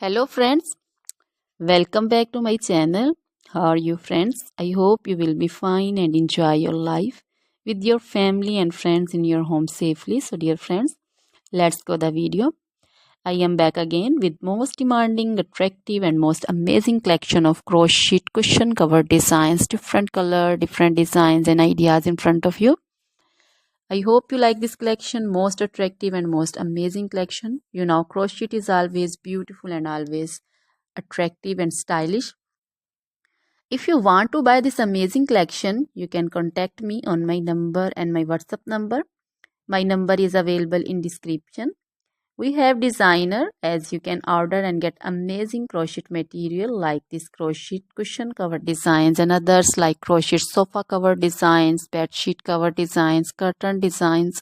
Hello friends, welcome back to my channel. How are you friends? I hope you will be fine and enjoy your life with your family and friends in your home safely. So dear friends, let's go the video. I am back again with most demanding, attractive and most amazing collection of crochet cushion cover designs, different color, different designs and ideas in front of you. I hope you like this collection, most attractive and most amazing collection. You know, crochet is always beautiful and always attractive and stylish. If you want to buy this amazing collection, you can contact me on my number and my WhatsApp number. My number is available in description. We have designer as you can order and get amazing crochet material like this crochet cushion cover designs and others like crochet sofa cover designs, bed sheet cover designs, curtain designs,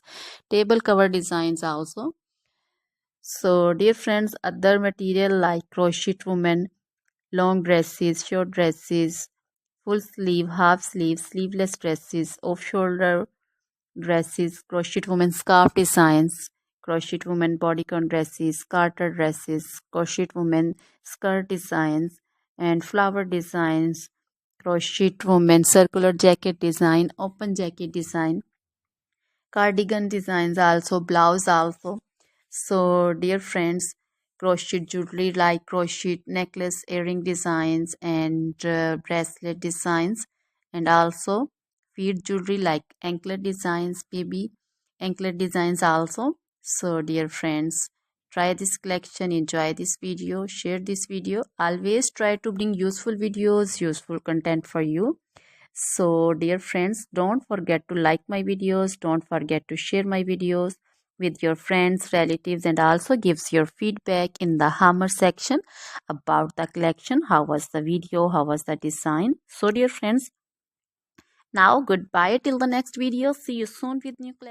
table cover designs also. So dear friends, other material like crochet women, long dresses, short dresses, full sleeve, half sleeve, sleeveless dresses, off shoulder dresses, crochet women scarf designs, crochet women bodycon dresses, garter dresses, crochet women skirt designs, and flower designs, crochet women circular jacket design, open jacket design, cardigan designs also, blouse also. So dear friends, crochet jewelry like crochet necklace, earring designs and bracelet designs, and also feet jewelry like anklet designs, baby anklet designs also. So dear friends, try this collection, enjoy this video, share this video. Always try to bring useful videos, useful content for you. So dear friends, don't forget to like my videos, don't forget to share my videos with your friends, relatives, and also gives your feedback in the hammer section about the collection. How was the video? How was the design? So dear friends, now goodbye till the next video. See you soon with new collection.